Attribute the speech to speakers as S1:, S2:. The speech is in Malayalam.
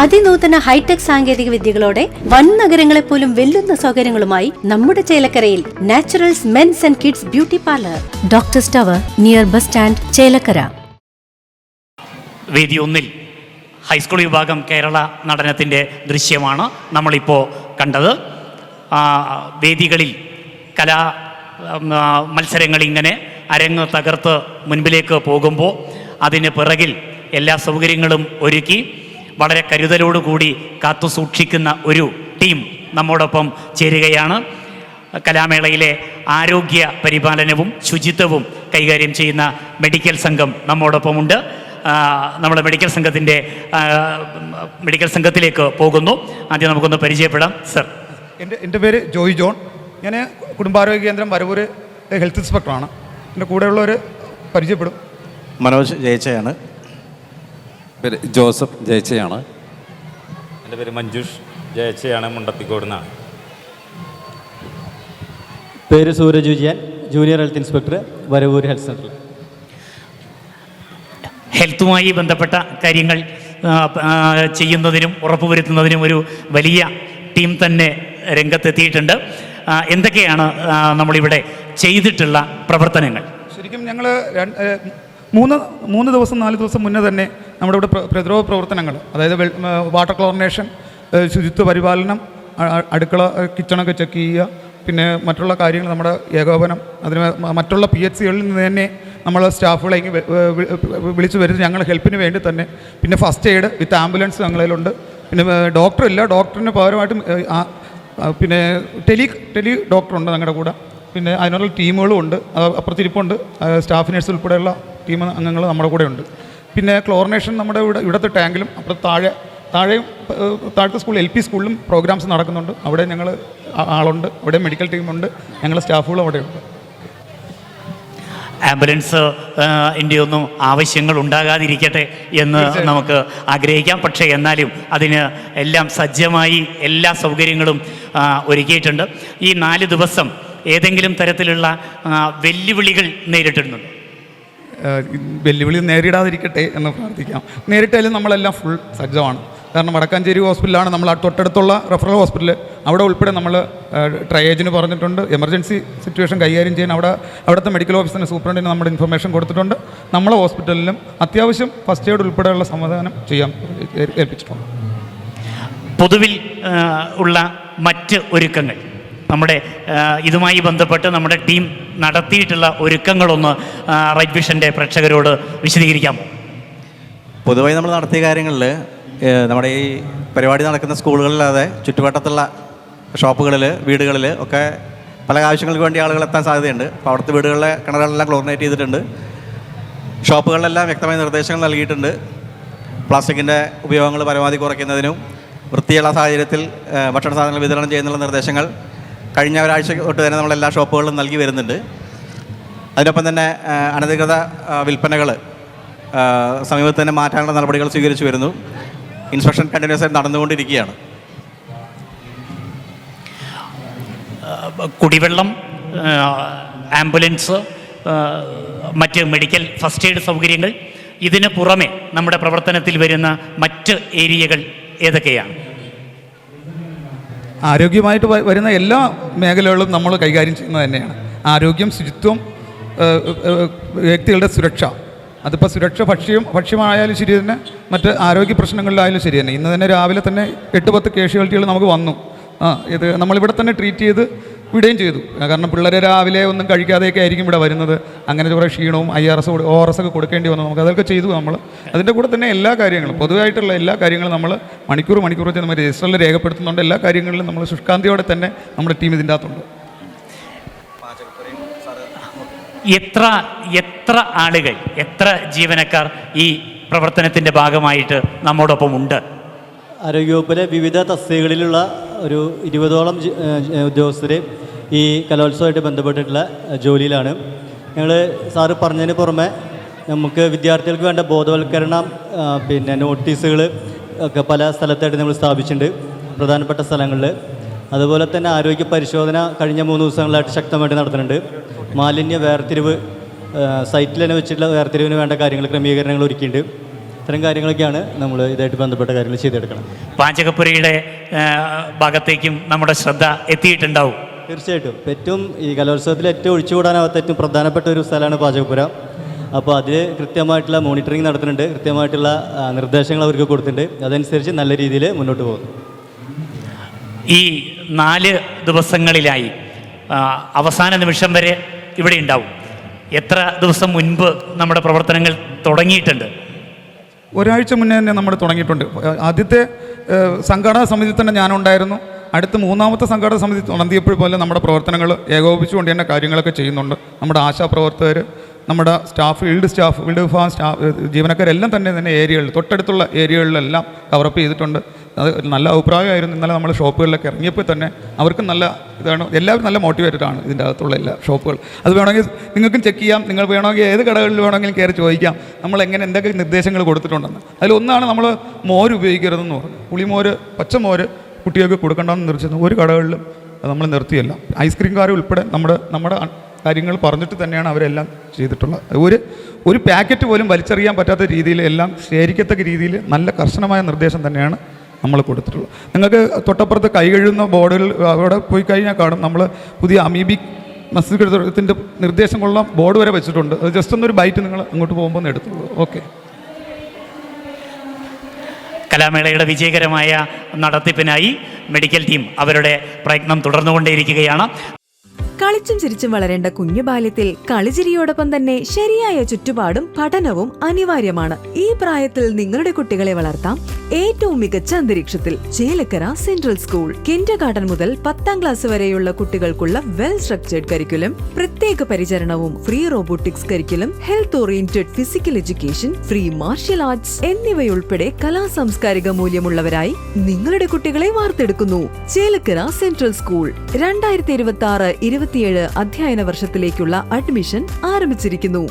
S1: അതിനൂതന ഹൈടെക് സാങ്കേതിക വിദ്യകളോടെ വൻ നഗരങ്ങളെ പോലും വെല്ലുന്ന സൗകര്യങ്ങളുമായി നമ്മുടെ ചേലക്കരയിൽ Naturals men's and kids beauty parlour, doctors tower, near bus stand, Chelakkara.
S2: വേദി 1-ൽ ഹൈസ്കൂൾ വിഭാഗം കേരള നടനത്തിൻ്റെ ദൃശ്യമാണ് നമ്മളിപ്പോൾ കണ്ടത്. വേദികളിൽ കലാ മത്സരങ്ങളിങ്ങനെ അരങ്ങ് തകർത്ത് മുൻപിലേക്ക് പോകുമ്പോൾ അതിന് പിറകിൽ എല്ലാ സൗകര്യങ്ങളും ഒരുക്കി വളരെ കരുതലോടുകൂടി കാത്തു സൂക്ഷിക്കുന്ന ഒരു ടീം നമ്മോടൊപ്പം ചേരുകയാണ്. കലാമേളയിലെ ആരോഗ്യ പരിപാലനവും ശുചിത്വവും കൈകാര്യം ചെയ്യുന്ന മെഡിക്കൽ സംഘം നമ്മോടൊപ്പമുണ്ട്. നമ്മുടെ മെഡിക്കൽ സംഘത്തിലേക്ക് പോകുന്നു. ആദ്യം നമുക്കൊന്ന് പരിചയപ്പെടാം. സർ,
S3: എൻ്റെ പേര് ജോയ് ജോൺ. ഞാൻ കുടുംബാരോഗ്യ കേന്ദ്രം വരവൂർ ഹെൽത്ത് ഇൻസ്പെക്ടറാണ്. എൻ്റെ കൂടെയുള്ളവർ പരിചയപ്പെടും.
S4: മനോജ് ജയച്ചയാണ്.
S5: പേര് ജോസഫ് ജയച്ചയാണ്.
S6: എൻ്റെ പേര് മഞ്ജുഷ് ജയച്ചയാണ്, മുണ്ടത്തിക്കോട് നിന്നാണ്.
S7: പേര് Suraj Vijayan, junior health inspector, Varavoor health സെൻ്ററിൽ.
S2: ഹെൽത്തുമായി ബന്ധപ്പെട്ട കാര്യങ്ങൾ ചെയ്യുന്നതിനും ഉറപ്പുവരുത്തുന്നതിനും ഒരു വലിയ ടീം തന്നെ രംഗത്തെത്തിയിട്ടുണ്ട്. എന്തൊക്കെയാണ് നമ്മളിവിടെ ചെയ്തിട്ടുള്ള പ്രവർത്തനങ്ങൾ?
S3: ശരിക്കും ഞങ്ങൾ 4 ദിവസം മുന്നേ തന്നെ നമ്മുടെ ഇവിടെ പ്രതിരോധ പ്രവർത്തനങ്ങൾ, അതായത് വാട്ടർ ക്ലോറിനേഷൻ, ശുചിത്വ പരിപാലനം, അടുക്കള കിച്ചണൊക്കെ ചെക്ക് ചെയ്യുക, പിന്നെ മറ്റുള്ള കാര്യങ്ങൾ നമ്മുടെ ഏകോപനം, അതിന് മറ്റുള്ള PHCകളിൽ നിന്ന് തന്നെ നമ്മൾ സ്റ്റാഫുകളെ വിളിച്ചു വരുത്തി ഞങ്ങൾ ഹെൽപ്പിന് വേണ്ടി തന്നെ. പിന്നെ ഫസ്റ്റ് എയ്ഡ് വിത്ത് ആംബുലൻസ് ഞങ്ങളിലുണ്ട്. പിന്നെ ഡോക്ടറില്ല, ഡോക്ടറിന് പകരമായിട്ട് പിന്നെ ടെലി ഡോക്ടറുണ്ട് ഞങ്ങളുടെ കൂടെ. പിന്നെ അതിനുള്ള ടീമുകളും ഉണ്ട്, അപ്പുറത്തിരിപ്പുണ്ട്. സ്റ്റാഫ് നഴ്സ് ഉൾപ്പെടെയുള്ള ടീം അംഗങ്ങൾ നമ്മുടെ കൂടെ ഉണ്ട്. പിന്നെ ക്ലോറിനേഷൻ നമ്മുടെ ഇവിടുത്തെ ടാങ്കിലും അപ്പുറത്ത് താഴത്തെ സ്കൂൾ LP സ്കൂളിലും പ്രോഗ്രാംസ് നടക്കുന്നുണ്ട്. അവിടെ ഞങ്ങൾ ആളുണ്ട്, അവിടെ മെഡിക്കൽ ടീമുണ്ട്, ഞങ്ങളുടെ സ്റ്റാഫുകളും അവിടെയുണ്ട്.
S2: ആംബുലൻസ് ഒന്നും ആവശ്യങ്ങൾ ഉണ്ടാകാതിരിക്കട്ടെ എന്ന് നമുക്ക് ആഗ്രഹിക്കാം. പക്ഷേ എന്നാലും അതിന് എല്ലാം സജ്ജമായി എല്ലാ സൗകര്യങ്ങളും ഒരുക്കിയിട്ടുണ്ട്. ഈ 4 ദിവസം ഏതെങ്കിലും തരത്തിലുള്ള വെല്ലുവിളികൾ നേരിട്ടിരുന്നുണ്ട്?
S3: വെല്ലുവിളി നേരിടാതിരിക്കട്ടെ എന്ന് പ്രാർത്ഥിക്കാം. നേരിട്ടാലും നമ്മളെല്ലാം ഫുൾ സജ്ജമാണ്. കാരണം വടക്കാഞ്ചേരി ഹോസ്പിറ്റലാണ് നമ്മൾ തൊട്ടടുത്തുള്ള റെഫറൽ ഹോസ്പിറ്റൽ. അവിടെ ഉൾപ്പെടെ നമ്മൾ ട്രയേജിന് പറഞ്ഞിട്ടുണ്ട്. എമർജൻസി സിറ്റുവേഷൻ കൈകാര്യം ചെയ്യാൻ അവിടുത്തെ മെഡിക്കൽ ഓഫീസറിന് സൂപ്രണ്ടിന് നമ്മുടെ ഇൻഫർമേഷൻ കൊടുത്തിട്ടുണ്ട്. നമ്മളെ ഹോസ്പിറ്റലിലും അത്യാവശ്യം ഫസ്റ്റ് എയ്ഡ് ഉൾപ്പെടെയുള്ള സംവിധാനം ചെയ്യാൻ ഏൽപ്പിച്ചിട്ടുണ്ട്.
S2: പൊതുവിൽ ഉള്ള മറ്റ് ഒരുക്കങ്ങൾ, നമ്മുടെ ഇതുമായി ബന്ധപ്പെട്ട് നമ്മുടെ ടീം നടത്തിയിട്ടുള്ള ഒരുക്കങ്ങളൊന്ന് റൈറ്റ് വിഷൻ്റെ പ്രേക്ഷകരോട് വിശദീകരിക്കാമോ?
S4: പൊതുവായി നമ്മൾ നടത്തിയ കാര്യങ്ങളിൽ നമ്മുടെ ഈ പരിപാടി നടക്കുന്ന സ്കൂളുകളില്ലാതെ ചുറ്റുവട്ടത്തുള്ള ഷോപ്പുകളിൽ, വീടുകളിൽ ഒക്കെ പല ആവശ്യങ്ങൾക്ക് വേണ്ടി ആളുകൾ എത്താൻ സാധ്യതയുണ്ട്. അപ്പോൾ അവിടുത്തെ വീടുകളിലെ കിണറുകളെല്ലാം ക്ലോറിനേറ്റ് ചെയ്തിട്ടുണ്ട്. ഷോപ്പുകളിലെല്ലാം വ്യക്തമായ നിർദ്ദേശങ്ങൾ നൽകിയിട്ടുണ്ട്. പ്ലാസ്റ്റിക്കിൻ്റെ ഉപയോഗങ്ങൾ പരമാവധി കുറയ്ക്കുന്നതിനും വൃത്തിയുള്ള സാഹചര്യത്തിൽ ഭക്ഷണ സാധനങ്ങൾ വിതരണം ചെയ്യുന്നുള്ള നിർദ്ദേശങ്ങൾ കഴിഞ്ഞ ഒരാഴ്ച തൊട്ട് തന്നെ നമ്മളെല്ലാ ഷോപ്പുകളിലും നൽകി വരുന്നുണ്ട്. അതിനൊപ്പം തന്നെ അനധികൃത വിൽപ്പനകൾ സമീപത്ത് തന്നെ മാറ്റാനുള്ള നടപടികൾ സ്വീകരിച്ചു വരുന്നു. ഇൻസ്പെക്ഷൻ കണ്ടിന്യൂസ് ആയി നടന്നുകൊണ്ടിരിക്കുകയാണ്.
S2: കുടിവെള്ളം, ആംബുലൻസ്, മറ്റ് മെഡിക്കൽ ഫസ്റ്റ് എയ്ഡ് സൗകര്യങ്ങൾ, ഇതിന് പുറമെ നമ്മുടെ പ്രവർത്തനത്തിൽ വരുന്ന മറ്റ് ഏരിയകൾ ഏതൊക്കെയാണ്?
S3: ആരോഗ്യമായിട്ട് വരുന്ന എല്ലാ മേഖലകളും നമ്മൾ കൈകാര്യം ചെയ്യുന്നത് തന്നെയാണ്. ആരോഗ്യം, ശുചിത്വം, വ്യക്തികളുടെ സുരക്ഷ. അതിപ്പോൾ സുരക്ഷ ഭക്ഷ്യമായാലും ശരി തന്നെ, മറ്റ് ആരോഗ്യ പ്രശ്നങ്ങളിലായാലും ശരി തന്നെ. ഇന്ന് തന്നെ രാവിലെ തന്നെ 8-10 കേസുകൾട്ടികൾ നമുക്ക് വന്നു. ഇത് നമ്മളിവിടെ തന്നെ ട്രീറ്റ് ചെയ്ത് വിടുകയും ചെയ്തു. കാരണം പിള്ളേരെ രാവിലെ ഒന്നും കഴിക്കാതെയൊക്കെ ആയിരിക്കും ഇവിടെ വരുന്നത്. അങ്ങനെ കുറേ ക്ഷീണവും IRS ORS ഒക്കെ കൊടുക്കേണ്ടി വന്നു. നമുക്ക് അതൊക്കെ ചെയ്തു നമ്മൾ. അതിൻ്റെ കൂടെ തന്നെ എല്ലാ കാര്യങ്ങളും, പൊതുവായിട്ടുള്ള എല്ലാ കാര്യങ്ങളും നമ്മൾ മണിക്കൂർ വെച്ച് നമ്മൾ രജിസ്റ്ററിൽ രേഖപ്പെടുത്തുന്നുണ്ട്. എല്ലാ കാര്യങ്ങളിലും നമ്മൾ ശുഷ്കാന്തിയോടെ തന്നെ നമ്മുടെ ടീം ഇതിൻ്റെ അകത്തുണ്ട്.
S2: എത്ര ആളുകൾ, എത്ര ജീവനക്കാർ ഈ പ്രവർത്തനത്തിൻ്റെ ഭാഗമായിട്ട് നമ്മോടൊപ്പം ഉണ്ട്?
S7: ആരോഗ്യവകുപ്പിലെ വിവിധ തസ്തികകളിലുള്ള ഒരു 20ഓളം ഉദ്യോഗസ്ഥർ ഈ കലോത്സവമായിട്ട് ബന്ധപ്പെട്ടിട്ടുള്ള ജോലിയിലാണ്. ഞങ്ങൾ സാറ് പറഞ്ഞതിന് പുറമെ നമുക്ക് വിദ്യാർത്ഥികൾക്ക് വേണ്ട ബോധവൽക്കരണം, പിന്നെ നോട്ടീസുകൾ ഒക്കെ പല സ്ഥലത്തായിട്ട് നമ്മൾ സ്ഥാപിച്ചിട്ടുണ്ട്, പ്രധാനപ്പെട്ട സ്ഥലങ്ങളിൽ. അതുപോലെ തന്നെ ആരോഗ്യ പരിശോധന കഴിഞ്ഞ 3 ദിവസങ്ങളായിട്ട് ശക്തമായിട്ട് നടത്തുന്നുണ്ട്. മാലിന്യ വേർതിരിവ്, സൈറ്റിൽ തന്നെ വെച്ചിട്ടുള്ള വേർതിരിവിന് വേണ്ട കാര്യങ്ങൾ, ക്രമീകരണങ്ങൾ ഒരുക്കിയിട്ടുണ്ട്. ഇത്തരം കാര്യങ്ങളൊക്കെയാണ് നമ്മൾ ഇതായിട്ട് ബന്ധപ്പെട്ട കാര്യങ്ങൾ ചെയ്തെടുക്കണം.
S2: പാചകപ്പുരയുടെ ഭാഗത്തേക്കും നമ്മുടെ ശ്രദ്ധ എത്തിയിട്ടുണ്ടാവും.
S7: തീർച്ചയായിട്ടും ഏറ്റവും ഈ കലോത്സവത്തിൽ ഏറ്റവും ഒഴിച്ചുകൂടാനാവാത്ത ഏറ്റവും പ്രധാനപ്പെട്ട ഒരു സ്ഥലമാണ് പാചകപ്പുര. അപ്പോൾ അതിൽ കൃത്യമായിട്ടുള്ള മോണിറ്ററിങ് നടത്തുന്നുണ്ട്, കൃത്യമായിട്ടുള്ള നിർദ്ദേശങ്ങൾ അവർക്ക് കൊടുത്തിട്ടുണ്ട്. അതനുസരിച്ച് നല്ല രീതിയിൽ മുന്നോട്ട് പോകുന്നു.
S2: ഈ 4 ദിവസങ്ങളിലായി അവസാന നിമിഷം വരെ ഇവിടെ ഉണ്ടാവും. എത്ര ദിവസം മുൻപ് നമ്മുടെ പ്രവർത്തനങ്ങൾ തുടങ്ങിയിട്ടുണ്ട്?
S3: ഒരാഴ്ച മുന്നേ തന്നെ നമ്മൾ തുടങ്ങിയിട്ടുണ്ട്. ആദ്യത്തെ സംഘാടക സമിതി തന്നെ ഞാനുണ്ടായിരുന്നു. അടുത്ത 3ാമത്തെ സംഘാടക സമിതി നടത്തിയപ്പോൾ പോലെ നമ്മുടെ പ്രവർത്തനങ്ങൾ ഏകോപിപ്പിച്ചുകൊണ്ട് തന്നെ കാര്യങ്ങളൊക്കെ ചെയ്യുന്നുണ്ട്. നമ്മുടെ ആശാപ്രവർത്തകർ, നമ്മുടെ സ്റ്റാഫ്, ഫീൽഡ് വിഭാഗം സ്റ്റാഫ്, ജീവനക്കാരെല്ലാം തന്നെ ഏരിയകളിൽ, തൊട്ടടുത്തുള്ള ഏരിയകളിലെല്ലാം കവറപ്പ് ചെയ്തിട്ടുണ്ട്. അത് നല്ല അഭിപ്രായമായിരുന്നു. ഇന്നലെ നമ്മൾ ഷോപ്പുകളിലൊക്കെ ഇറങ്ങിയപ്പോൾ തന്നെ അവർക്ക് നല്ല ഇതാണ്. എല്ലാവരും നല്ല മോട്ടിവേറ്റഡ് ആണ് ഇതിൻ്റെ അകത്തുള്ള എല്ലാ ഷോപ്പുകൾ. അത് വേണമെങ്കിൽ നിങ്ങൾക്കും ചെക്ക് ചെയ്യാം. നിങ്ങൾ വേണമെങ്കിൽ ഏത് കടകളിൽ വേണമെങ്കിലും കയറി ചോദിക്കാം നമ്മൾ എന്തൊക്കെ നിർദ്ദേശങ്ങൾ കൊടുത്തിട്ടുണ്ടെന്ന്. അതിലൊന്നാണ് നമ്മൾ മോര് ഉപയോഗിക്കരുതെന്ന് പറഞ്ഞു. പുളിമോര്, പച്ചമോര് കുട്ടികൾക്ക് കൊടുക്കേണ്ടെന്ന് നിർദ്ദേശിച്ചു. ഒരു കടകളിലും നമ്മൾ നിർത്തിയല്ല. ഐസ്ക്രീംകാർ ഉൾപ്പെടെ നമ്മുടെ കാര്യങ്ങൾ പറഞ്ഞിട്ട് തന്നെയാണ് അവരെല്ലാം ചെയ്തിട്ടുള്ളത്. ഒരു പാക്കറ്റ് പോലും വലിച്ചെറിയാൻ പറ്റാത്ത രീതിയിൽ എല്ലാം ശേഖരിക്കത്തക്ക രീതിയിൽ നല്ല കർശനമായ നിർദ്ദേശം തന്നെയാണ് നമ്മൾ കൊടുത്തിട്ടുള്ളത്. നിങ്ങൾക്ക് തൊട്ടപ്പുറത്ത് കൈ കഴുകുന്ന ബോർഡുകൾ അവിടെ പോയി കഴിഞ്ഞാൽ കാണും. നമ്മൾ പുതിയ അമീബിക് മസ്തിഷ്കത്തിൻ്റെ നിർദ്ദേശങ്ങളുള്ള ബോർഡ് വരെ വെച്ചിട്ടുണ്ട്. അത് ജസ്റ്റ് ഒന്നൊരു ബൈറ്റ് നിങ്ങൾ അങ്ങോട്ട് പോകുമ്പോൾ ഒന്ന് എടുത്തുള്ളൂ. ഓക്കെ.
S2: കലാമേളയുടെ വിജയകരമായ നടത്തിപ്പിനായി മെഡിക്കൽ ടീം അവരുടെ പ്രയത്നം തുടർന്നുകൊണ്ടേയിരിക്കുകയാണ്.
S8: കളിച്ചും ചിരിച്ചും വളരേണ്ട കുഞ്ഞു ബാല്യത്തിൽ കളിചിരിയോടൊപ്പം തന്നെ ശരിയായ ചുറ്റുപാടും പഠനവും അനിവാര്യമാണ്. ഈ പ്രായത്തിൽ നിങ്ങളുടെ കുട്ടികളെ വളർത്താം ഏറ്റവും മികച്ച അന്തരീക്ഷത്തിൽ. Chelakkara central school. കിൻഡർഗാർട്ടൻ മുതൽ 10ാം ക്ലാസ് വരെയുള്ള കുട്ടികൾക്കുള്ള വെൽ സ്ട്രക്ചേർഡ് കരിക്കുലം, പ്രത്യേക പരിചരണവും, free robotics curriculum, health oriented physical education, free martial arts എന്നിവയുൾപ്പെടെ കലാസാംസ്കാരിക മൂല്യമുള്ളവരായി നിങ്ങളുടെ കുട്ടികളെ വാർത്തെടുക്കുന്നു. ചേലക്കര സെൻട്രൽ സ്കൂൾ 2026-27 അധ്യയന വർഷത്തിലേക്കുള്ള അഡ്മിഷൻ ആരംഭിച്ചിരിക്കുന്നു.